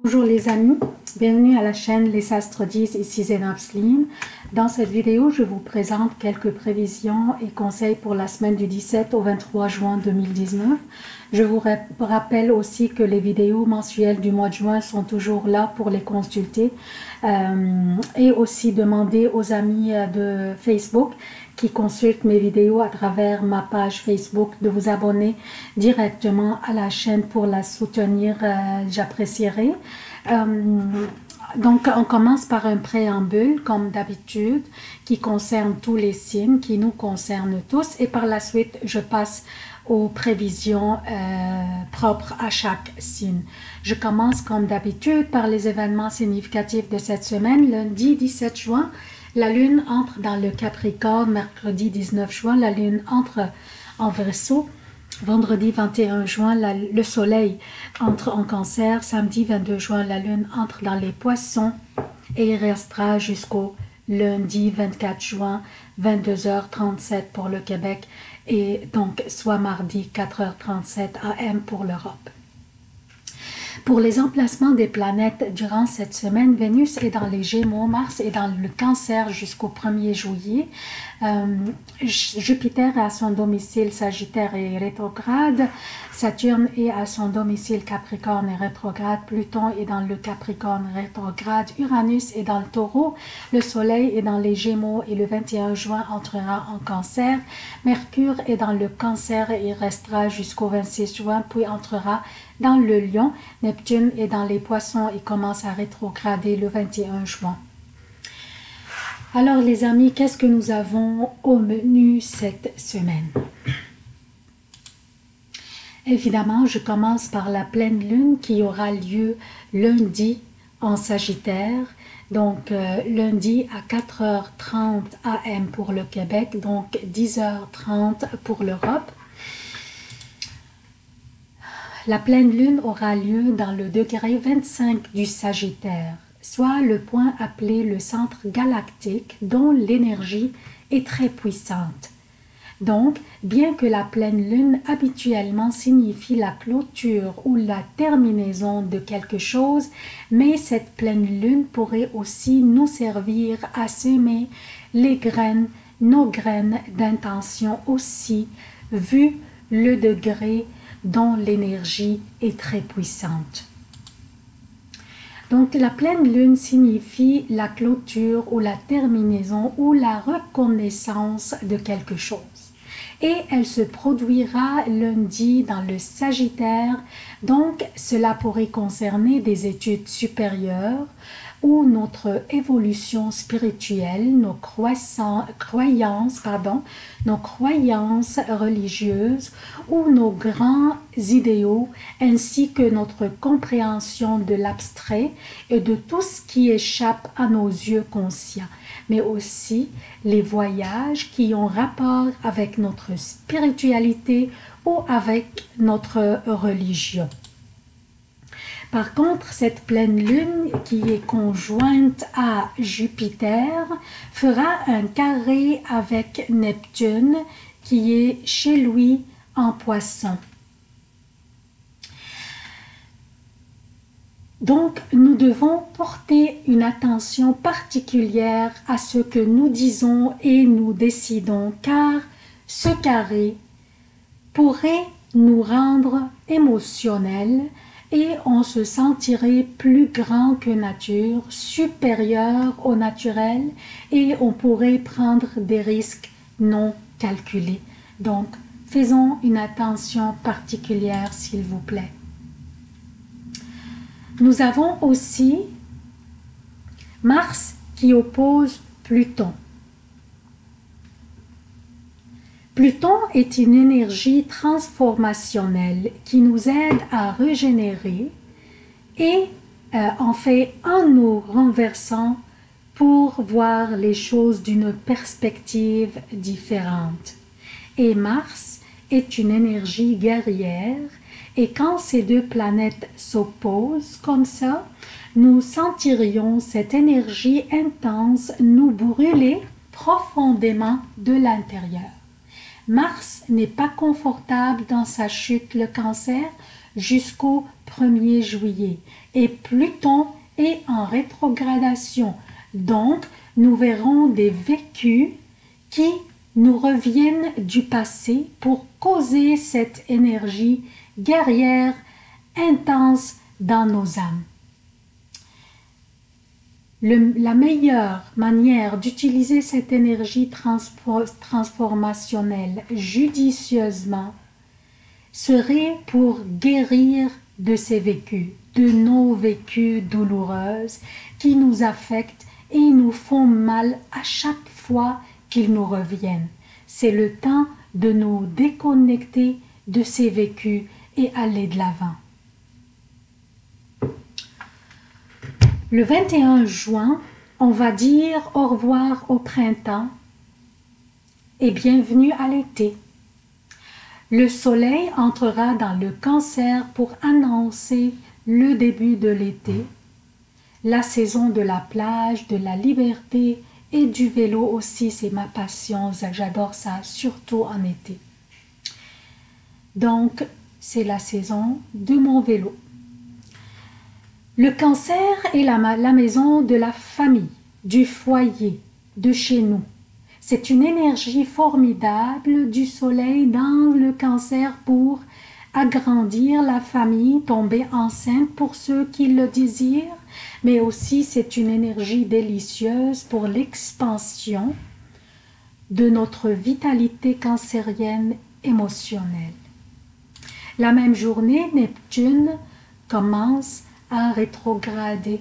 Bonjour les amis, bienvenue à la chaîne Les Astres 10, ici Zénab Slim. Dans cette vidéo, je vous présente quelques prévisions et conseils pour la semaine du 17 au 23 juin 2019. Je vous rappelle aussi que les vidéos mensuelles du mois de juin sont toujours là pour les consulter et aussi demander aux amis de Facebook qui consultent mes vidéos à travers ma page Facebook de vous abonner directement à la chaîne pour la soutenir, j'apprécierais. Donc, on commence par un préambule, comme d'habitude, qui concerne tous les signes, qui nous concerne tous. Et par la suite, je passe aux prévisions propres à chaque signe. Je commence, comme d'habitude, par les événements significatifs de cette semaine. Lundi 17 juin, la Lune entre dans le Capricorne. Mercredi 19 juin, la Lune entre en Verseau. Vendredi 21 juin, le soleil entre en Cancer. Samedi 22 juin, la lune entre dans les Poissons et il restera jusqu'au lundi 24 juin, 22h37 pour le Québec et donc soit mardi 4h37 AM pour l'Europe. Pour les emplacements des planètes durant cette semaine, Vénus est dans les Gémeaux, Mars est dans le Cancer jusqu'au 1er juillet. Jupiter est à son domicile Sagittaire et rétrograde. Saturne est à son domicile Capricorne et rétrograde. Pluton est dans le Capricorne rétrograde. Uranus est dans le Taureau. Le Soleil est dans les Gémeaux et le 21 juin entrera en Cancer. Mercure est dans le Cancer et restera jusqu'au 26 juin, puis entrera dans le Lion. Neptune est dans les Poissons et commence à rétrograder le 21 juin. Alors les amis, qu'est-ce que nous avons au menu cette semaine? Évidemment, je commence par la pleine lune qui aura lieu lundi en Sagittaire. Donc lundi à 4h30 AM pour le Québec, donc 10h30 pour l'Europe. La pleine lune aura lieu dans le degré 25 du Sagittaire, soit le point appelé le centre galactique dont l'énergie est très puissante. Donc, bien que la pleine lune habituellement signifie la clôture ou la terminaison de quelque chose, mais cette pleine lune pourrait aussi nous servir à semer les graines, nos graines d'intention aussi, vu le degré dont l'énergie est très puissante. Donc la pleine lune signifie la clôture ou la terminaison ou la reconnaissance de quelque chose. Et elle se produira lundi dans le Sagittaire, donc cela pourrait concerner des études supérieures ou notre évolution spirituelle, nos croyances religieuses ou nos grands idéaux, ainsi que notre compréhension de l'abstrait et de tout ce qui échappe à nos yeux conscients, mais aussi les voyages qui ont rapport avec notre spiritualité ou avec notre religion. Par contre, cette pleine lune qui est conjointe à Jupiter fera un carré avec Neptune qui est chez lui en Poisson. Donc, nous devons porter une attention particulière à ce que nous disons et nous décidons, car ce carré pourrait nous rendre émotionnels et on se sentirait plus grand que nature, supérieur au naturel, et on pourrait prendre des risques non calculés. Donc, faisons une attention particulière, s'il vous plaît. Nous avons aussi Mars qui oppose Pluton. Pluton est une énergie transformationnelle qui nous aide à régénérer et en fait en nous renversant pour voir les choses d'une perspective différente. Et Mars est une énergie guerrière et quand ces deux planètes s'opposent comme ça, nous sentirions cette énergie intense nous brûler profondément de l'intérieur. Mars n'est pas confortable dans sa chute, le Cancer. jusqu'au 1er juillet. Et Pluton est en rétrogradation. Donc, nous verrons des vécus qui nous reviennent du passé pour causer cette énergie guerrière intense dans nos âmes. La meilleure manière d'utiliser cette énergie transformationnelle judicieusement serait pour guérir de ces vécus, de nos vécus douloureux qui nous affectent et nous font mal à chaque fois qu'ils nous reviennent. C'est le temps de nous déconnecter de ces vécus et aller de l'avant. Le 21 juin, on va dire au revoir au printemps et bienvenue à l'été. Le soleil entrera dans le Cancer pour annoncer le début de l'été, la saison de la plage, de la liberté et du vélo aussi, c'est ma passion, j'adore ça, surtout en été. Donc, c'est la saison de mon vélo. Le Cancer est la maison de la famille, du foyer, de chez nous. C'est une énergie formidable du soleil dans le Cancer pour agrandir la famille, tomber enceinte pour ceux qui le désirent, mais aussi c'est une énergie délicieuse pour l'expansion de notre vitalité cancérienne émotionnelle. La même journée, Neptune commence à rétrograder.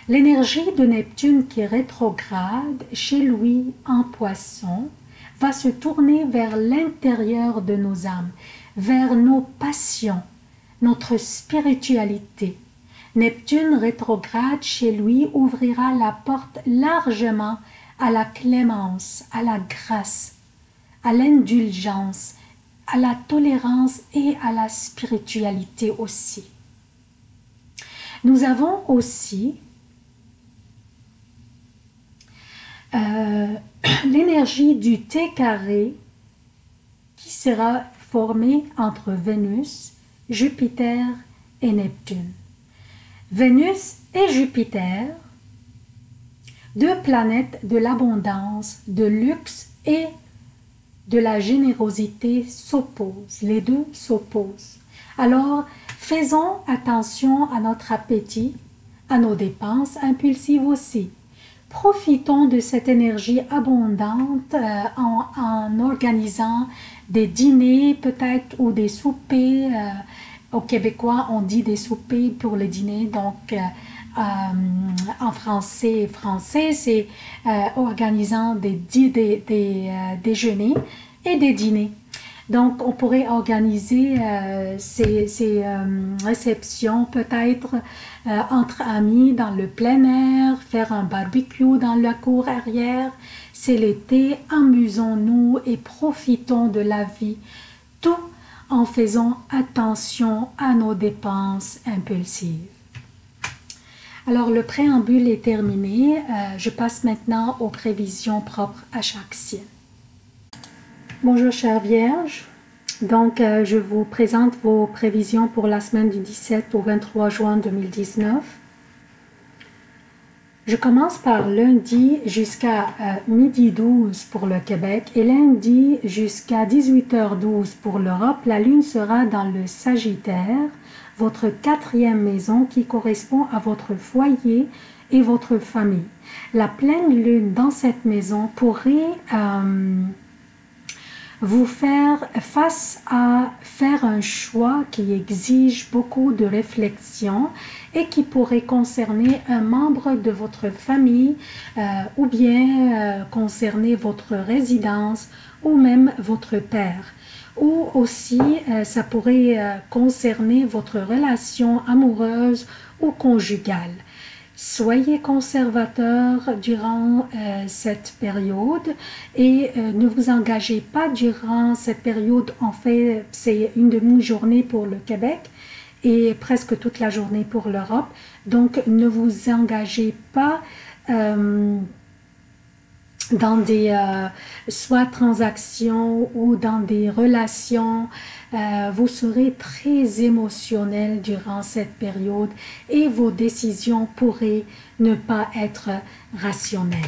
L'énergie de Neptune qui rétrograde chez lui en Poisson va se tourner vers l'intérieur de nos âmes, vers nos passions, notre spiritualité. Neptune rétrograde chez lui ouvrira la porte largement à la clémence, à la grâce, à l'indulgence, à la tolérance et à la spiritualité aussi. Nous avons aussi l'énergie du T carré qui sera formée entre Vénus, Jupiter et Neptune. Vénus et Jupiter, deux planètes de l'abondance, de luxe et de la générosité s'opposent. Les deux s'opposent. Alors, faisons attention à notre appétit, à nos dépenses impulsives aussi. Profitons de cette énergie abondante en organisant des dîners peut-être ou des soupers. Aux Québécois, on dit des soupers pour les dîners. Donc, en français, c'est organisant des déjeuners et des dîners. Donc, on pourrait organiser ces réceptions peut-être entre amis dans le plein air, faire un barbecue dans la cour arrière. C'est l'été, amusons-nous et profitons de la vie, tout en faisant attention à nos dépenses impulsives. Alors, le préambule est terminé. Je passe maintenant aux prévisions propres à chaque signe. Bonjour chère Vierge, donc je vous présente vos prévisions pour la semaine du 17 au 23 juin 2019. Je commence par lundi jusqu'à midi 12 pour le Québec et lundi jusqu'à 18h12 pour l'Europe. La lune sera dans le Sagittaire, votre 4e maison qui correspond à votre foyer et votre famille. La pleine lune dans cette maison pourrait vous faire face à faire un choix qui exige beaucoup de réflexion et qui pourrait concerner un membre de votre famille ou bien concerner votre résidence ou même votre père. Ou aussi, ça pourrait concerner votre relation amoureuse ou conjugale. Soyez conservateur durant cette période et ne vous engagez pas durant cette période. En fait, c'est une demi-journée pour le Québec et presque toute la journée pour l'Europe. Donc, ne vous engagez pas dans des soit transactions ou dans des relations. Vous serez très émotionnel durant cette période et vos décisions pourraient ne pas être rationnelles.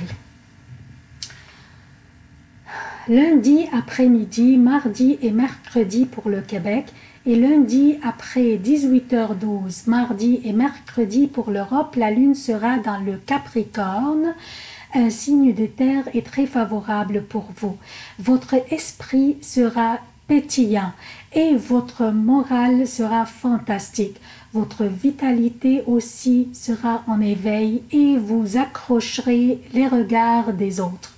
Lundi après-midi, mardi et mercredi pour le Québec et lundi après 18h12, mardi et mercredi pour l'Europe, la lune sera dans le Capricorne. Un signe de terre est très favorable pour vous. Votre esprit sera pétillant et votre morale sera fantastique. Votre vitalité aussi sera en éveil et vous accrocherez les regards des autres.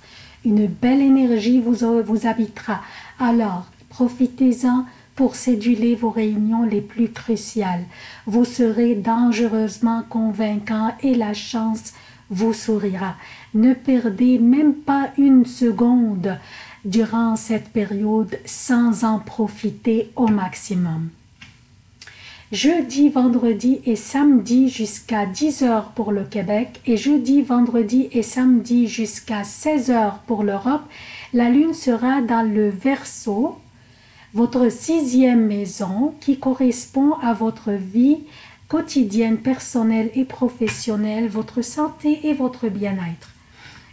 Une belle énergie vous habitera. Alors, profitez-en pour céduler vos réunions les plus cruciales. Vous serez dangereusement convaincant et la chance vous sourira. Ne perdez même pas une seconde durant cette période sans en profiter au maximum. Jeudi, vendredi et samedi jusqu'à 10h pour le Québec et jeudi, vendredi et samedi jusqu'à 16h pour l'Europe, la lune sera dans le Verseau, votre 6e maison qui correspond à votre vie quotidienne, personnelle et professionnelle, votre santé et votre bien-être.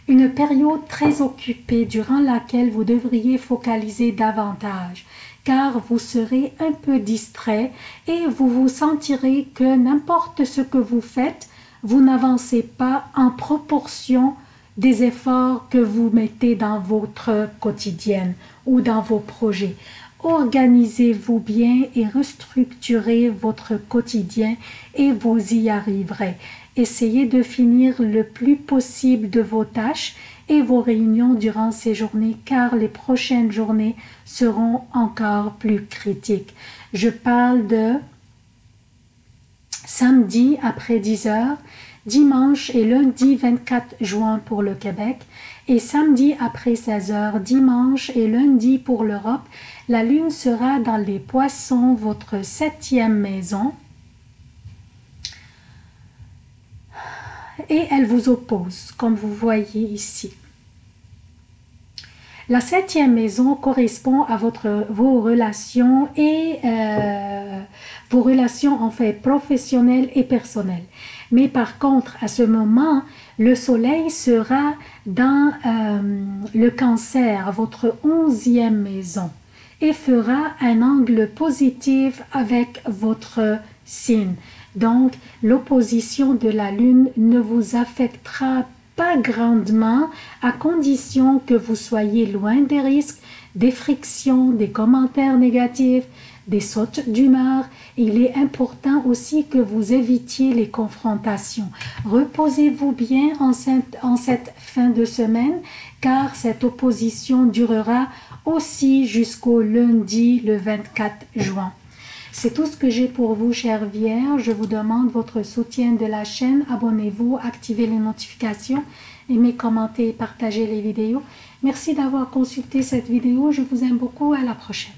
Une période très occupée durant laquelle vous devriez focaliser davantage, car vous serez un peu distrait et vous vous sentirez que n'importe ce que vous faites, vous n'avancez pas en proportion des efforts que vous mettez dans votre quotidienne ou dans vos projets. Organisez-vous bien et restructurez votre quotidien et vous y arriverez. Essayez de finir le plus possible de vos tâches et vos réunions durant ces journées car les prochaines journées seront encore plus critiques. Je parle de samedi après 10h, dimanche et lundi 24 juin pour le Québec et samedi après 16h, dimanche et lundi pour l'Europe. La lune sera dans les Poissons, votre 7e maison. Et elle vous oppose, comme vous voyez ici. La 7e maison correspond à vos relations et vos relations en fait professionnelles et personnelles. Mais par contre, à ce moment, le soleil sera dans le Cancer, votre 11e maison, et fera un angle positif avec votre signe. Donc, l'opposition de la lune ne vous affectera pas grandement à condition que vous soyez loin des risques, des frictions, des commentaires négatifs, des sautes d'humeur. Il est important aussi que vous évitiez les confrontations. Reposez-vous bien en cette fin de semaine car cette opposition durera aussi jusqu'au lundi le 24 juin. C'est tout ce que j'ai pour vous, chères vierges. Je vous demande votre soutien de la chaîne. Abonnez-vous, activez les notifications, aimez, commentez et partagez les vidéos. Merci d'avoir consulté cette vidéo. Je vous aime beaucoup. À la prochaine.